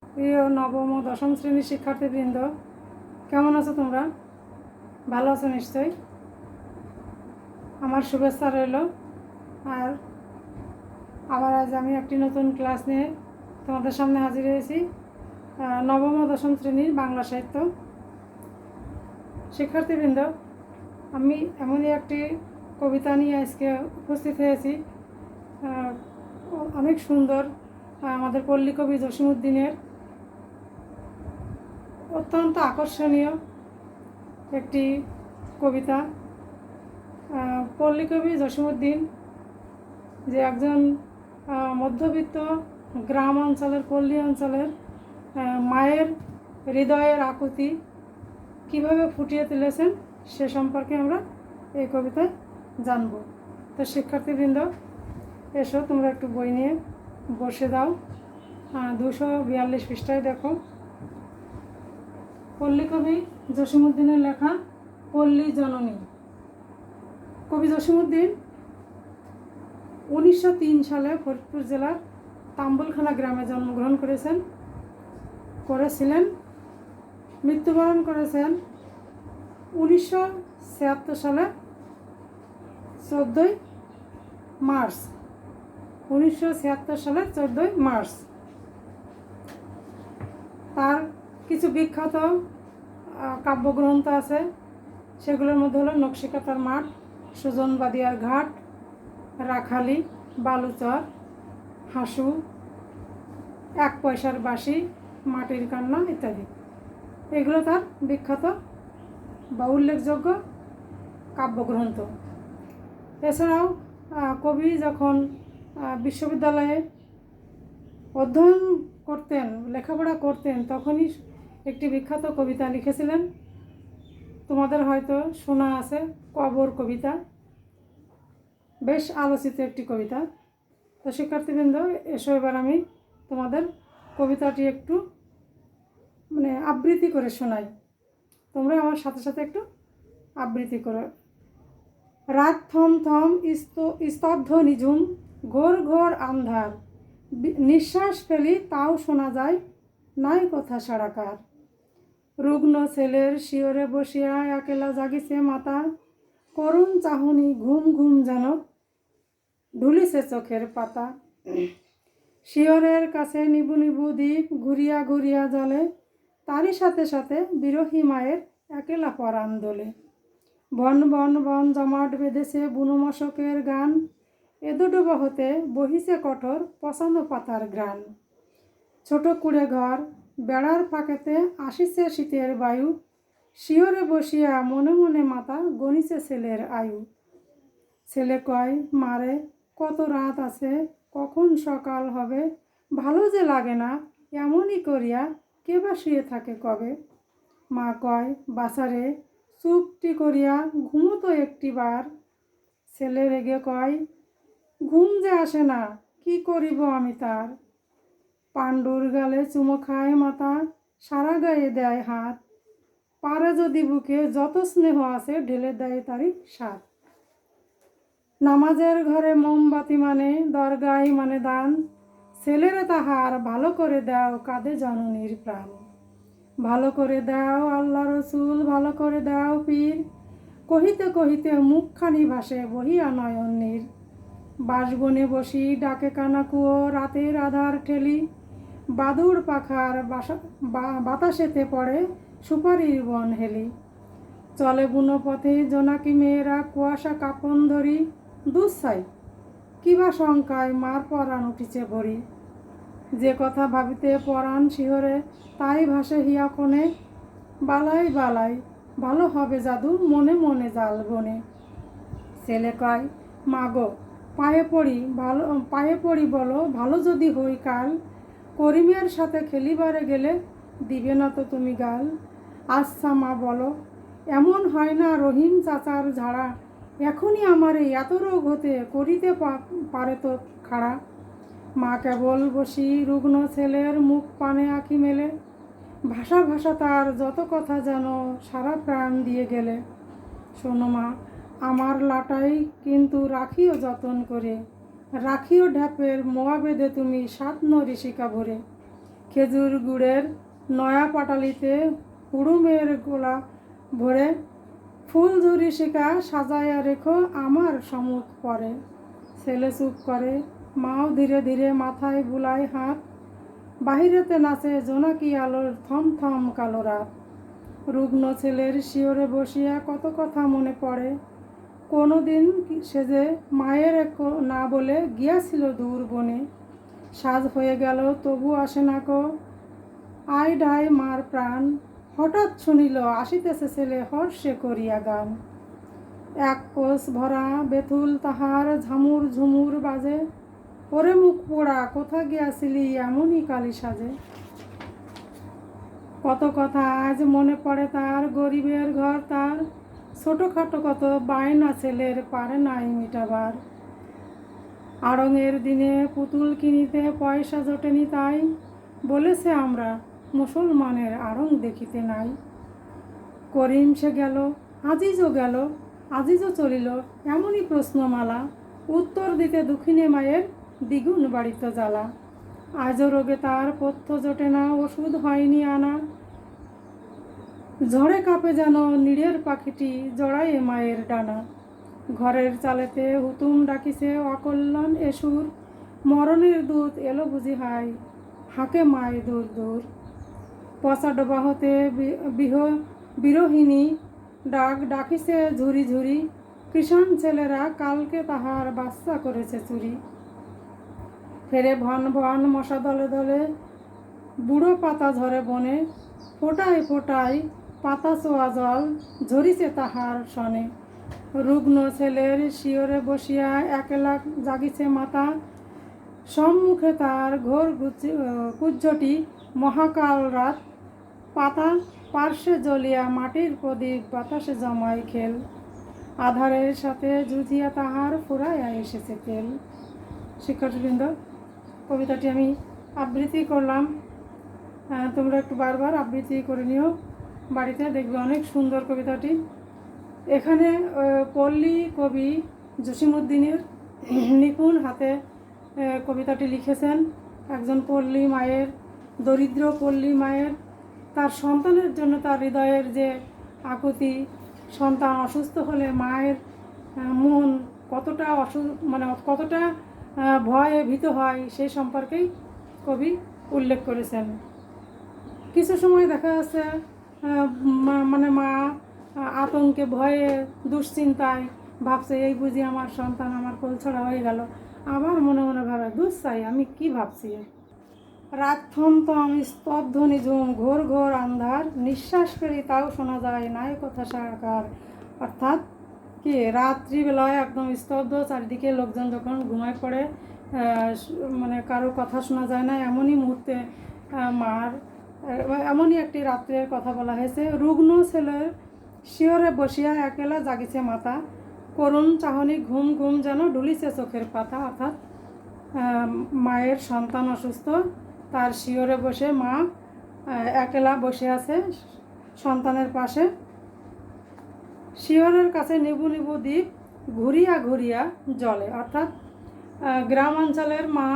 প্রিয় নবম ও দশম শ্রেণীর শিক্ষার্থীবৃন্দ, কেমন আছো তোমরা? ভালো আছো নিশ্চয়ই। আমার শুভেচ্ছা রইল। আর আবার আজ আমি একটি নতুন ক্লাস নিয়ে তোমাদের সামনে হাজির হয়েছি। নবম ও দশম শ্রেণীর বাংলা সাহিত্য। শিক্ষার্থীবৃন্দ, আমি এমনই একটি কবিতা নিয়ে আজকে উপস্থিত হয়েছি। অনেক সুন্দর, আমাদের পল্লী কবি জসীমউদ্দিনের অত্যন্ত আকর্ষণীয় একটি কবিতা। পল্লী কবি জসীমউদ্দিন যে একজন মধ্যবিত্ত গ্রাম অঞ্চলের, পল্লী অঞ্চলের মায়ের হৃদয়ের আকুতি কীভাবে ফুটিয়ে তুলেছেন সে সম্পর্কে আমরা এই কবিতায় জানব। তো শিক্ষার্থীবৃন্দ, এসো তোমরা একটু বই নিয়ে বসে দাও। 242 পৃষ্ঠায় দেখো, পল্লী কবি জসীমউদ্দিনের লেখা পল্লী জননী। কবি জসীমউদ্দিন 1903 সালে ফরিদপুর জেলার তাম্বুলখানা গ্রামে জন্মগ্রহণ করেছিলেন। মৃত্যুবরণ করেছেন 1976 সালে 14ই মার্চ। 1976 সালের 14ই মার্চ। তার কিছু বিখ্যাত কাব্যগ্রন্থ আছে, সেগুলোর মধ্যে হলো নকশিকাঁথার মাঠ, সুজন বাদিয়ার ঘাট, রাখালি, বালুচর, হাসু, এক পয়সার বাঁশি, মাটির কান্না ইত্যাদি। এগুলো তার বিখ্যাত বা উল্লেখযোগ্য কাব্যগ্রন্থ। এছাড়াও কবি যখন বিশ্ববিদ্যালয়ে অধ্যয়ন করতেন, লেখাপড়া করতেন, তখনই একটি বিখ্যাত কবিতা লিখেছিলেন। তোমাদের হয়তো শোনা আছে, কবর কবিতা। বেশ আলোচিত একটি কবিতা। তো শিক্ষার্থীবৃন্দ, এসো এবার আমি তোমাদের কবিতাটি একটু আবৃত্তি করে শোনাই। তোমরা আমার সাথে সাথে একটু আবৃত্তি করো। রাত থম থম, স্তব্ধ নিঝুম, ঘোর ঘোর আন্ধার, নিঃশ্বাস ফেলি তাও শোনা যায় নাই কথা সারাকার। রুগ্ন ছেলের শিয়রে বসিয়া একেলা জাগিছে মাতা, করুণ চাহনি ঘুম ঘুম যেন ঢুলিছে চোখের পাতা। শিয়রের কাছে নিবু নিবু দ্বীপ ঘুরিয়া ঘুরিয়া জ্বলে, তারই সাথে সাথে বিরহী মায়ের একেলা পরাণ দোলে। বন বন বন জমাট বেঁধেছে বুনো মশকের গান, এদুডুবো হতে বহিছে কঠোর পচানো পাতার ঘ্রাণ। ছোট কুড়ে ঘর বেড়ার ফাঁকেতে আসিছে শীতের বায়ু, শিয়রে বসিয়া মনে মনে মাতা গণিছে ছেলের আয়ু। ছেলে কয় মারে কত রাত আছে, কখন সকাল হবে, ভালো যে লাগে না এমনই করিয়া কে বা শুয়ে থাকে কবে। মা কয় বাছারে চুপটি করিয়া ঘুমোতো একটিবার। ছেলে রেগে কয় ঘুম যে আসে না, কি করিব আমি তার। পাণ্ডুর গালে চুমো খায় মাতা, সারা গায়ে দেয় হাত, পারে যদি বুকে যত স্নেহ আছে ঢেলে দেয় তারই সাথ। নামাজের ঘরে মোমবাতি মানে, দরগায় মানে দান, ছেলেরে তাহার ভালো করে দাও কাঁদে জননীর প্রাণ। ভালো করে দাও আল্লাহ রসুল, ভালো করে দাও পীর, কহিতে কহিতে মুখখানি ভাসে বহিয়া নয়ন নীর। বাঁশবনে বসি ডাকে কানাকুয়ো, রাতের আধার ঠেলি, বাদুর পাখার বাতাসেতে পড়ে সুপারির বন হেলি। চলে বুনো পথে জোনাকি মেয়েরা কুয়াশা কাপন ধরি, দুঃসাই কিবা শঙ্কায় মার পরাণ উঠিছে ভরি। যে কথা ভাবিতে পরাণ শিহরে তাই ভাসে হিয়া কোণে, বালাই বালাই ভালো হবে জাদু মনে মনে জাল বনে। ছেলে কয় মাগো পায়ে পড়ি বলো ভালো যদি হই কাল, করিমের সাথে খেলিবারে গেলে দিবে না তো তুমি গাল। আচ্ছা মা বলো এমন হয় না রহিম চাচার ঝাড়া, এখনই আমার এত রোগ হতে করিতে পারে তো খাড়া। মা কেবল বসি রুগ্ন ছেলের মুখ পানে আঁকি মেলে, ভাষা ভাষা তার যত কথা যেন সারা প্রাণ দিয়ে গেলে। শোনো মা আমার লাটাই কিন্তু রাখিও যতন করে, রাখিও ঢ্যাপের মোয়া বেঁধে তুমি 7 ঋষিকা ভরে। খেজুর গুড়ের নয়া পাটালিতে হুড়ুমের গোলা ভরে ফুলঝুরি শিকা সাজাইয়া রেখো আমার সম্মুখ পরে। ছেলে চুপ করে, মাও ধীরে ধীরে মাথায় বুলায় হাত। বাহিরেতে নাচে জোনাকি আলোর থম থম কালো রাত। রুগ্ন ছেলের শিওরে বসিয়া কত কথা মনে পড়ে। কোনো দিন সে যে মায়ের না বলে গিয়াছিল দূর বনে। সাজ হয়ে গেল তবু আসে না কো, আয় ডায় মার প্রাণ। হঠাৎ শুনিল আসিতেছে ছেলে হর্ষে করিয়া গান। এক কোষ ভরা বেথুল তাহার ঝামুর ঝুমুর বাজে। ওরে মুখ পোড়া কোথা গিয়াছিলি এমনই কালি সাজে। কত কথা আজ মনে পড়ে তার, গরিবের ঘর তার। ছোটোখাটো কত বায়না ছেলের পারে নাই মিটাবার। আড়ঙের দিনে পুতুল কিনিতে পয়সা জোটেনি তাই, বলেছে আমরা মুসলমানের আড়ং দেখিতে নাই। করিম সে গেল, আজিজও গেল, আজিজও চলিল, এমনই প্রশ্নমালা। উত্তর দিতে দুঃখিনী মায়ের দ্বিগুণ বাড়িত জ্বালা। আজও রোগে তার পথ্য জোটে না, ওষুধ হয়নি আনা। ঝড়ে কাঁপে যেন নীড়ের পাখিটি জড়ায় মায়ের ডানা। ঘরের চালেতে হুতুম ডাকিছে অকল্যাণ এসুর। মরণের দূত এলো বুঝি হাই, হাঁকে মায় দূর দূর। পচা ডোবা হতে বিরোহিণী ডাক ডাকিছে ঝুরি ঝুরি। কৃষাণ ছেলেরা কালকে তাহার বাচ্চা করেছে চুরি। ফেরে ভন ভন মশা দলে দলে, বুড়ো পাতা ঝরে বনে। ফোটায় ফোটায় পাতা চোয়া জল ঝরিছে তাহার সনে। রুগ্ন ছেলের শিওরে বসিয়া একলা জাগিছে মাতা। সম্মুখে তার ঘোর কুজ্জটি মহাকাল রাত। পাতা পার্শ্বে জ্বলিয়া মাটির প্রদীপ বাতাসে জমায় খেল। আধারের সাথে যুঝিয়া তাহার ফুরাইয়া এসেছে তেল। শিক্ষার্থীবৃন্দ, কবিতাটি আমি আবৃত্তি করলাম। তোমরা একটু বারবার আবৃত্তি করে নিও বাড়িতে, দেখবে অনেক সুন্দর কবিতাটি। এখানে পল্লী কবি জসিমউদ্দিনের নিপুণ হাতে কবিতাটি লিখেছেন। একজন পল্লী মায়ের, দরিদ্র পল্লী মায়ের, তার সন্তানের জন্য তার হৃদয়ের যে আকুতি, সন্তান অসুস্থ হলে মায়ের মন কতটা কতটা ভয়ে ভীত হয় সেই সম্পর্কেই কবি উল্লেখ করেছেন। কিছু সময় দেখা যাচ্ছে মা আতঙ্কে ভয়ে দুশ্চিন্তায় ভাবছে এই বুঝি আমার সন্তান আমার কোলছাড়া হয়ে গেল। আবার মনে মনে ভাবে দুঃসাই আমি কি ভাবছি। রাত থমথম স্তব্ধ নিঝুম, ঘোর ঘোর আন্ধার। নিঃশ্বাস ফেরি তাও শোনা যায় নাই কথা সাকার। অর্থাৎ কি রাত্রিবেলায় একদম স্তব্ধ, চারিদিকে লোকজন যখন ঘুমায় পড়ে, কারো কথা শোনা যায় না, এমনই মুহূর্তে মার এমনই একটি রাত্রের কথা বলা হয়েছে। রুগ্ন ছেলের শিওরে বসিয়া একলা জাগিছে মাতা। করুণ চাহনি ঘুম ঘুম যেন ডুলিছে চোখের পাতা। অর্থাৎ মায়ের সন্তান অসুস্থ, তার শিওরে বসে মা একলা বসে আছে সন্তানের পাশে। শিওরের কাছে নিবু নিবু দ্বীপ ঘুরিয়া ঘুরিয়া জ্বলে। অর্থাৎ গ্রাম অঞ্চলের মা,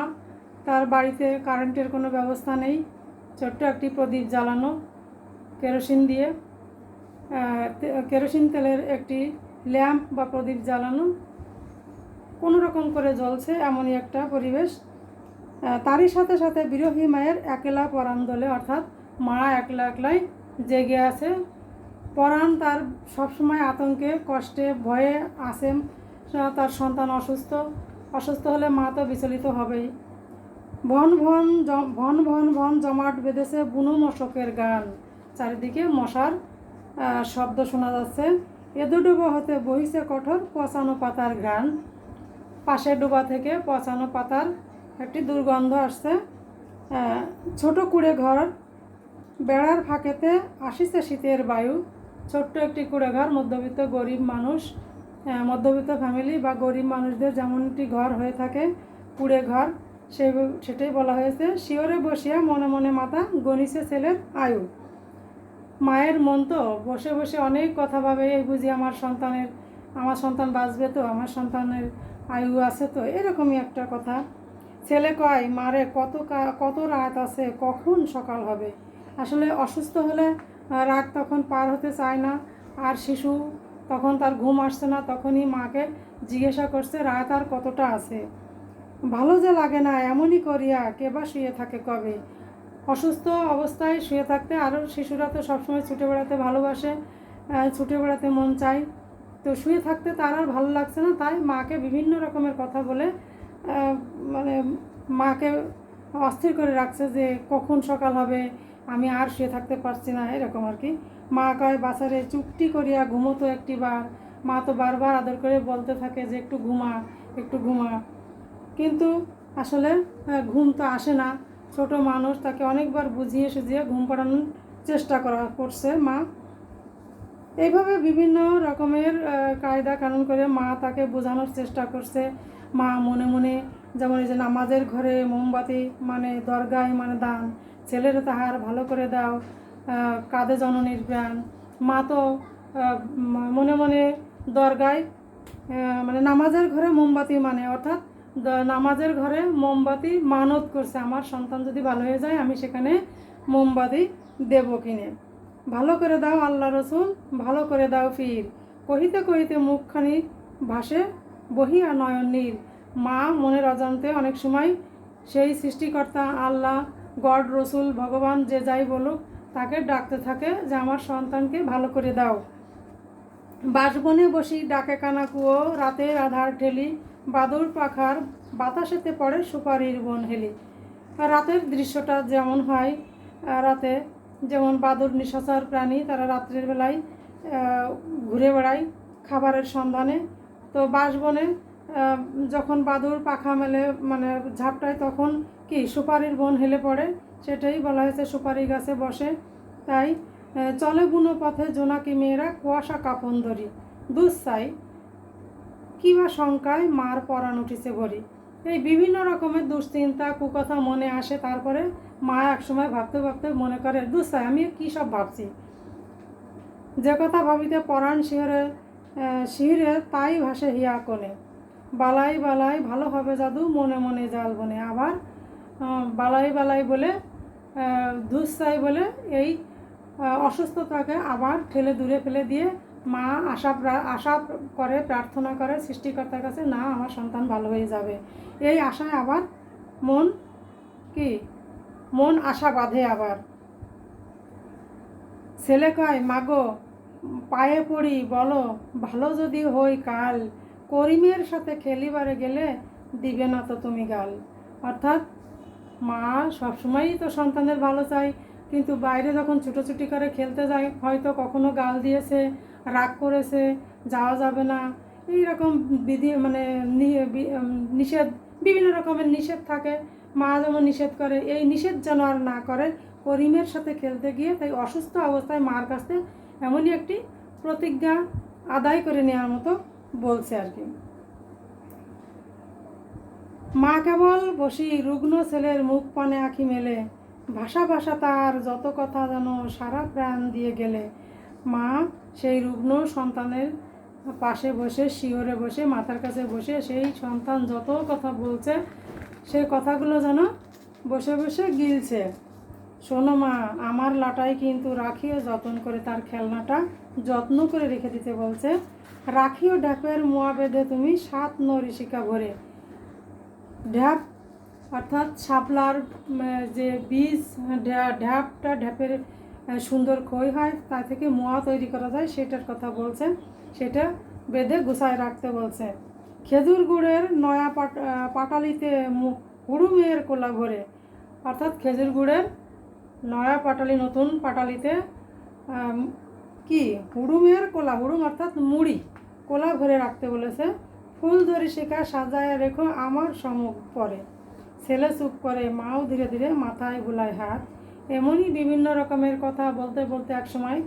তার বাড়িতে কারেন্টের কোনো ব্যবস্থা নেই, ছোট্ট একটি প্রদীপ জ্বালানো কেরোসিন দিয়ে, কেরোসিন তেলের একটি ল্যাম্প বা প্রদীপ জ্বালানো, কোনো রকম করে জ্বলছে এমনই একটা পরিবেশ। তারই সাথে সাথে বিরোহী মায়ের একলা পরাণ দোলে। অর্থাৎ মা একলা একলাই জেগে আছে, পরাণ তার সবসময় আতঙ্কে কষ্টে ভয়ে আছে। তার সন্তান অসুস্থ হলে মা তো বিচলিত হবেই। ভন ভন ভন ভন ভন জমাট বেঁধেছে বুনো মশকের গান। চারিদিকে মশার শব্দ শোনা যাচ্ছে। এদু ডোবা হতে বহিছে কঠোর পচানো পাতার ঘ্রাণ। পাশের ডোবা থেকে পচানো পাতার একটি দুর্গন্ধ আসছে। ছোট কুড়ে ঘর, বেড়ার ফাঁকেতে আসিছে শীতের বায়ু। ছোট্ট একটি কুড়ে ঘর, মধ্যবিত্ত গরিব মানুষ, মধ্যবিত্ত ফ্যামিলি বা গরিব মানুষদের যেমনটি ঘর হয়ে থাকে কুড়ে ঘর, সেটাই বলা হয়েছে। শিওরে বসিয়া মনে মনে মাতা গণিছে ছেলের আয়ু। মায়ের মন তো বসে বসে অনেক কথা ভাবে, এই বুঝি আমার সন্তান বাঁচবে তো, আমার সন্তানের আয়ু আছে তো, এরকমই একটা কথা। ছেলে কয়, মারে কত রাত আছে, কখন সকাল হবে। আসলে অসুস্থ হলে রাত তখন পার হতে চায় না, আর শিশু তখন তার ঘুম আসছে না, তখনই মাকে জিজ্ঞাসা করছে রাত আর কতটা আছে। ভালো যে লাগে না এমনই করিয়া কেবা শুয়ে থাকে কবে। অসুস্থ অবস্থায় শুয়ে থাকতে, আরও শিশুরা তো সবসময় ছুটে বেড়াতে ভালোবাসে, ছুটে বেড়াতে মন চায়, তো শুয়ে থাকতে তার আর ভালো লাগছে না, তাই মাকে বিভিন্ন রকমের কথা বলে মানে মাকে অস্থির করে রাখছে যে কখন সকাল হবে, আমি আর শুয়ে থাকতে পারছি না, এরকম আর কি। মা কয়, বাছারে চুপটি করিয়া ঘুমোতো একটিবার। মা তো বারবার আদর করে বলতে থাকে যে একটু ঘুমা, একটু ঘুমা, কিন্তু আসলে ঘুম তো আসে না। ছোট মানুষ, তাকে অনেকবার বুঝিয়ে সুঝিয়ে ঘুম পাড়ানোর চেষ্টা করছে মা। এইভাবে বিভিন্ন রকমের কায়দা কানুন করে মা তাকে বোঝানোর চেষ্টা করছে। মা মনে মনে, যেমন এই যে নামাজের ঘরে মোমবাতি মানে দরগায় মানে দান, ছেলের তাহার ভালো করে দাও, কাঁদে জননীর প্রাণ। মা তো মনে মনে দরগায় মানে নামাজের ঘরে মোমবাতি মানে অর্থাৎ নামাজের ঘরে মোমবাতি মানত করছে, আমার সন্তান যদি ভালো হয়ে যায় আমি সেখানে মোমবাতি দেব কিনে। ভালো করে দাও আল্লাহ রসুল, ভালো করে দাও ফির, কহিতে কহিতে মুখখানি ভাসে বহিয়া নয়ন নীর। মা মনের অজান্তে অনেক সময় সেই সৃষ্টিকর্তা আল্লাহ, গড, রসুল, ভগবান যে যাই বলুক তাকে ডাকতে থাকে যে আমার সন্তানকে ভালো করে দাও। বাঁশবনে বসি ডাকে কানা কুয়ো, রাতের আধার ঠেলি, বাদুর পাখার বাতাসেতে পড়ে সুপারির বন হেলি। রাতের দৃশ্যটা যেমন হয়, রাতে যেমন বাদুর নিশাচর প্রাণী, তারা রাত্রের বেলায় ঘুরে বেড়ায় খাবারের সন্ধানে। তো বাঁশবনে যখন বাদুর পাখা মেলে মানে ঝাপটায়, তখন কি সুপারির বন হেলে পড়ে, সেটাই বলা হয়েছে সুপারি গাছে বসে। তাই চলে বুনো পথে জোনাকি মেয়েরা, কুয়াশা কাপন ধরি, দুঃসাই কিবা শঙ্কায় মার পরাণ উঠিছে ভরি। এই বিভিন্ন রকমের দুশ্চিন্তা কুকথা মনে আসে, তারপরে মা একসময় ভাবতে ভাবতে মনে করে, দুঃসাই আমি কী সব ভাবছি, যে কথা ভাবিতে পরাণ শিহরে তাই ভাসে হিয়া কোণে। বালাই বালাই ভালো হবে জাদু, মনে মনে জাল বনে। আবার বালাই বালাই বলে দুঃসাই বলে এই অসুস্থতাকে আবার ঠেলে দূরে ফেলে দিয়ে মা আশা করে, প্রার্থনা করে সৃষ্টিকর্তার কাছে, না আমার সন্তান ভালো হয়ে যাবে। এই আশায় আবার মন আশা বাঁধে। আবার ছেলে কয়, মাগো পায়ে পড়ি বলো, ভালো যদি হই কাল, করিমের সাথে খেলিবারে গেলে দিবে না তো তুমি গাল। অর্থাৎ মা সবসময়ই তো সন্তানের ভালো চাই, কিন্তু বাইরে যখন ছুটোছুটি করে খেলতে যায়, হয়তো কখনো গাল দিয়েছে, রাগ করেছে, যাওয়া যাবে না, এইরকম বিধি মানে নিষেধ, বিভিন্ন রকমের নিষেধ থাকে। মা যেমন নিষেধ করে, এই নিষেধ যেন আর না করে করিমের সাথে খেলতে গিয়ে। তাই অসুস্থ অবস্থায় মার কাছে এমনই একটি প্রতিজ্ঞা আদায় করে নেওয়ার মতো বলছে আর কি। মা কেবল বসি রুগ্ন ছেলের মুখ পানে আঁখি মেলে, ভাষা ভাষা তার যত কথা যেন সারা প্রাণ দিয়ে গেলে। মা সেই রুগ্ন সন্তানের পাশে বসে, শিওরে বসে, মাথার কাছে বসে সেই সন্তান যত কথা বলছে সেই কথাগুলো যেন বসে বসে গিলছে। শোনো মা, আমার লাটাই কিন্তু রাখিও যত্ন করে, তার খেলনাটা যত্ন করে রেখে দিতে বলছে। রাখিও ঢ্যাপের মোয়া বেঁধে তুমি 7 নরিশিকা ভরে। ঢ্যাপ অর্থাৎ শাপলার যে বীজ, ঢ্যাপের সুন্দর খই হয়, তা থেকে মোয়া তৈরি করা যায়, সেটার কথা বলছে। সেটা বেঁধে গুছায় রাখতে বলছে। খেজুর গুড়ের নয়া পাটালিতে হুড়ুমের কোলা ভরে। অর্থাৎ খেজুর গুড়ের নয়া পাটালি, নতুন পাটালিতে হুড়ুমের কোলা, হুড়ুম অর্থাৎ মুড়ি, কোলা ভরে রাখতে বলেছে। ফুল ধরে শেখা সাজায় রেখো আমার সম্মুখ পরে। ছেলে চুপ করে, মাও ধীরে ধীরে মাথায় বুলায় হাত। এমনই বিভিন্ন রকমের কথা বলতে বলতে একসময়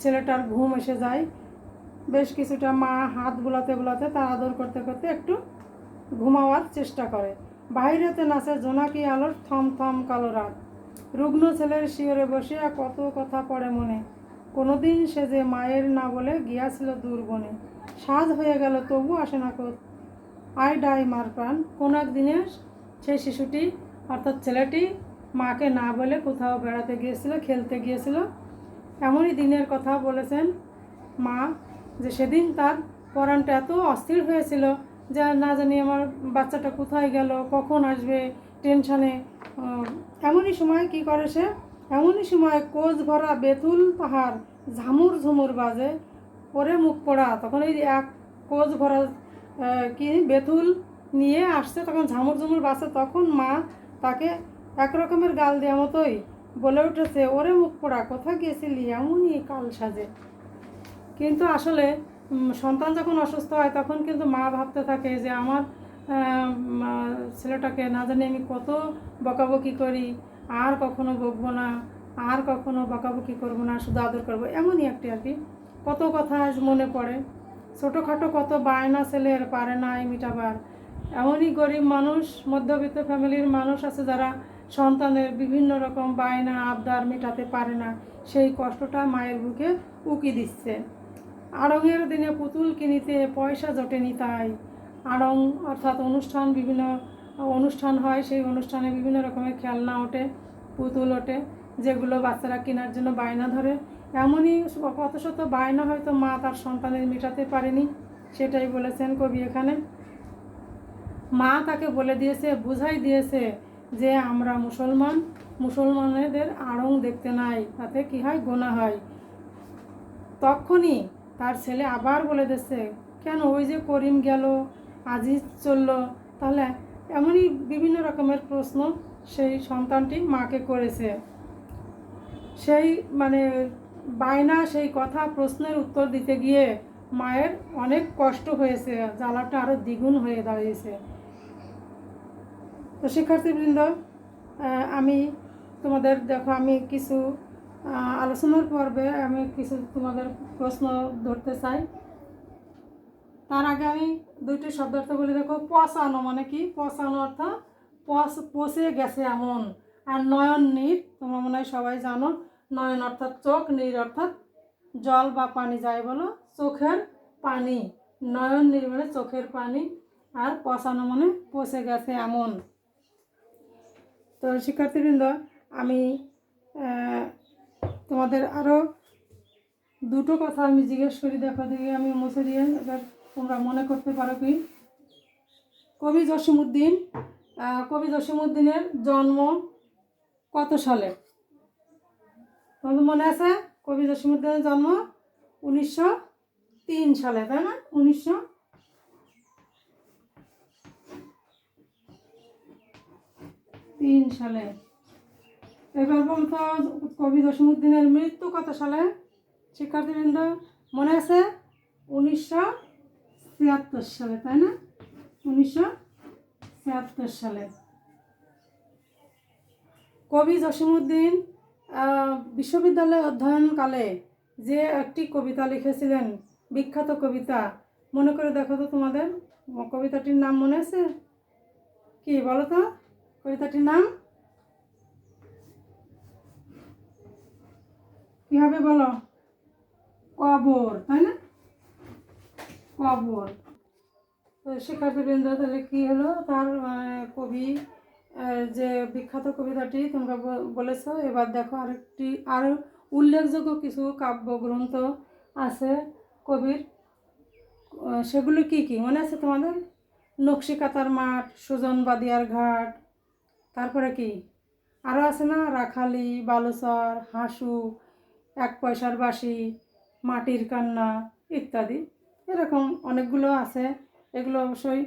ছেলেটার ঘুম এসে যায়। বেশ কিছুটা মা হাত বুলাতে বুলাতে, তার আদর করতে করতে একটু ঘুমাওয়ার চেষ্টা করে। বাইরেতে নাচে জোনাকি আলোর থম থম কালো রাত। রুগ্ন ছেলের শিওরে বসে কত কথা পড়ে মনে, কোনোদিন সে যে মায়ের না বলে গিয়াছিল দূর বনে। সাজ হয়ে গেল তবু আসে না আই ডাই মার প্রাণ। কোনো একদিনে সেই শিশুটি অর্থাৎ ছেলেটি মাকে না বলে কোথাও বেড়াতে গিয়েছিল, খেলতে গিয়েছিল। এমনই দিনের কথা বলেছেন মা, যে সেদিন তার পরাণটা এত অস্থির হয়েছিল যে না জানি আমার বাচ্চাটা কোথায় গেল, কখন আসবে, টেনশানে। এমনই সময় কি করে সে, এমনই সময় কোচ ভরা বেতুল পাহাড় ঝামুর ঝুমুর বাজে, ওরে মুখ পোড়া। তখন ওই এক কোচ ভরা কি বেতুল নিয়ে আসছে, তখন ঝামুর ঝুমুর বাজছে। তখন মা তাকে এক রকমের গাল দেওয়া মতোই বলে উঠেছে, ওরে মুখ পোড়া, কোথায় গিয়েছিলি এমনই কাল সাজে। কিন্তু আসলে সন্তান যখন অসুস্থ হয় তখন কিন্তু মা ভাবতে থাকে যে আমার ছেলেটাকে না জানি আমি কত বকাবকি করি, আর কখনো বকবো না, আর কখনো বকাবকি করবো না, শুধু আদর করবো। এমনই একটি আর কি কত কথা আজ মনে পড়ে। ছোটোখাটো কত বায়না ছেলের পারে না এই মিটাবার। এমনই গরিব মানুষ, মধ্যবিত্ত ফ্যামিলির মানুষ আছে যারা সন্তানের বিভিন্ন রকম বায়না আবদার মেটাতে পারে না, সেই কষ্টটা মায়ের বুকে উকি দিচ্ছে। আড়ঙের দিনে পুতুল কিনিতে পয়সা জোটেনি তাই। আড়ং অর্থাৎ অনুষ্ঠান, বিভিন্ন অনুষ্ঠান হয়, সেই অনুষ্ঠানে বিভিন্ন রকমের খেলনা ওঠে, পুতুল ওঠে, যেগুলো বাচ্চারা কেনার জন্য বায়না ধরে। এমনই কত শত বায়না হয়তো মা তার সন্তানের মেটাতে পারেনি, সেটাই বলেছেন কবি এখানে। মা তাকে বলে দিয়েছে, বুঝাই দিয়েছে যে আমরা মুসলমান, মুসলমানেদের আড়ং দেখতে নাই, তাতে কি হয়, গোনা হয়। তখনই তার ছেলে আবার বলে দিচ্ছে, কেন ওই যে করিম গেল, আজিজ চলল, তাহলে এমনই বিভিন্ন রকমের প্রশ্ন সেই সন্তানটি মাকে করেছে। সেই মানে বায়না, সেই কথা, প্রশ্নের উত্তর দিতে গিয়ে মায়ের অনেক কষ্ট হয়েছে, জ্বালাটা আরও দ্বিগুণ হয়ে দাঁড়িয়েছে। তো শিক্ষার্থীবৃন্দ, আমি তোমাদের দেখো, আমি কিছু আলোচনার পর্বে আমি কিছু তোমাদের প্রশ্ন ধরতে চাই। তার আগে আমি দুইটি শব্দার্থ বলে দেখো। পচানো মানে কি? পচানো অর্থাৎ পচে গেছে এমন। আর নয়ন নীর, তোমরা মনে হয় সবাই জানো, নয়ন অর্থাৎ চোখ, নীর অর্থাৎ জল বা পানি, যাই বলো, চোখের পানি। নয়ন নীর মানে চোখের পানি, আর পচানো মানে পচে গেছে এমন। তো শিক্ষার্থীবৃন্দ, আমি তোমাদের আরও দুটো কথা আমি জিজ্ঞেস করি, দেখো দেখি আমি মুছে দিয়ে, এবার তোমরা মনে করতে পারো কি। কবি জসিমউদ্দিনের জন্ম কত সালে? তোমাদের মনে আছে? কবি জসিমউদ্দিনের জন্ম 1903 সালে, তাই না? 1903 সালে। এবার বলতো কবি জসিমউদ্দিনের মৃত্যু কত সালে? শিক্ষার্থীবৃন্দ মনে আছে? 1973 সালে, তাই না? 1973 সালে। কবি জসিমউদ্দিন বিশ্ববিদ্যালয়ে অধ্যয়নকালে যে একটি কবিতা লিখেছিলেন, বিখ্যাত কবিতা, মনে করে দেখো তো তোমাদের কবিতাটির নাম মনে আছে কি? বলো তো কবিতাটির নাম কি হবে, বলো? কবর, তাই না? কবর। তো শিক্ষার্থীবৃন্দ, তাহলে কি হলো, তার কবি যে বিখ্যাত কবিতাটি তোমরা বলেছো। এবার দেখো আরেকটি আরও উল্লেখযোগ্য কিছু কাব্যগ্রন্থ আছে কবির, সেগুলো কি কি মনে আছে তোমাদের? নকশিকাতার মাঠ, সুজন বাদিয়ার ঘাট, তারপরে কি আরও আছে না? রাখালি, বালুচর, হাসু, এক পয়সার বাঁশি, মাটির কান্না ইত্যাদি। এরকম অনেকগুলো আছে। এগুলো অবশ্যই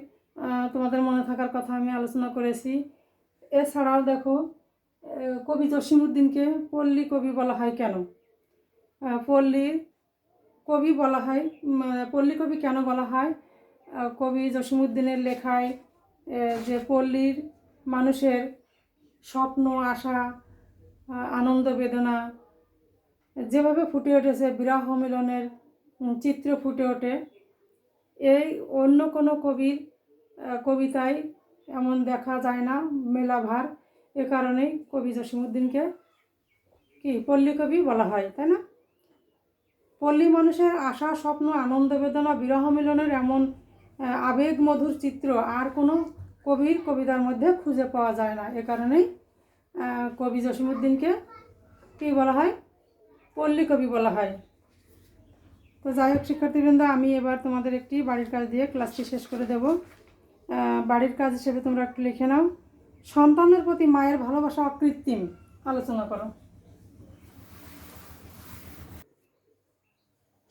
তোমাদের মনে থাকার কথা আমি আলোচনা করেছি। এছাড়াও দেখো, কবি জসিমউদ্দিনকে পল্লী কবি বলা হয় কেন? পল্লী কবি বলা হয়, পল্লী কবি কেন বলা হয়? কবি জসিমউদ্দিনের লেখায় যে পল্লীর মানুষের স্বপ্ন, আশা, আনন্দ, বেদনা যেভাবে ফুটে উঠেছে, বিরহ মিলনের চিত্র ফুটে ওঠে, এই অন্য কোনো কবির কবিতায় এমন দেখা যায় না, মেলাভার। এ কারণেই কবি জসিমউদ্দিনকে কি পল্লী কবি বলা হয়, তাই না? পল্লী মানুষের আশা, স্বপ্ন, আনন্দ, বেদনা, বিরহ মিলনের এমন আবেগ মধুর চিত্র আর কোনো কবির কবিতার মধ্যে খুঁজে পাওয়া যায় না। এ কারণেই কবি জসীমউদ্দিনকে কী বলা হয়, পল্লী কবি বলা হয়। তো যাই হোক শিক্ষার্থীবৃন্দ, আমি এবার তোমাদের একটি বাড়ির কাজ দিয়ে ক্লাসটি শেষ করে দেব। বাড়ির কাজ হিসেবে তোমরা একটু লিখে নাও, সন্তানের প্রতি মায়ের ভালোবাসা অকৃত্রিম। আলোচনা করো।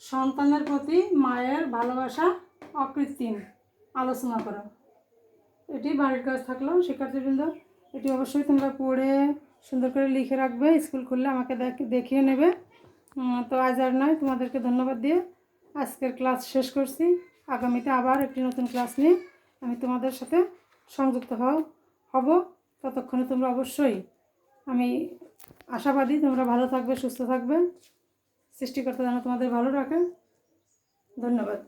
সন্তানের প্রতি মায়ের ভালোবাসা অকৃত্রিম, আলোচনা করো। এটি বাড়ির কাজ থাকলো শিক্ষার্থীবৃন্দ। এটি অবশ্যই তোমরা পড়ে সুন্দর করে লিখে রাখবে, স্কুল খুললে আমাকে দেখিয়ে নেবে। তো আজ আর নয়, তোমাদেরকে ধন্যবাদ দিয়ে আজকের ক্লাস শেষ করছি। আগামীতে আবার একটি নতুন ক্লাস নিয়ে আমি তোমাদের সাথে সংযুক্ত হব। ততক্ষণে তোমরা অবশ্যই, আমি আশাবাদী তোমরা ভালো থাকবে, সুস্থ থাকবে। সৃষ্টিকর্তা যেন তোমাদের ভালো রাখে। ধন্যবাদ।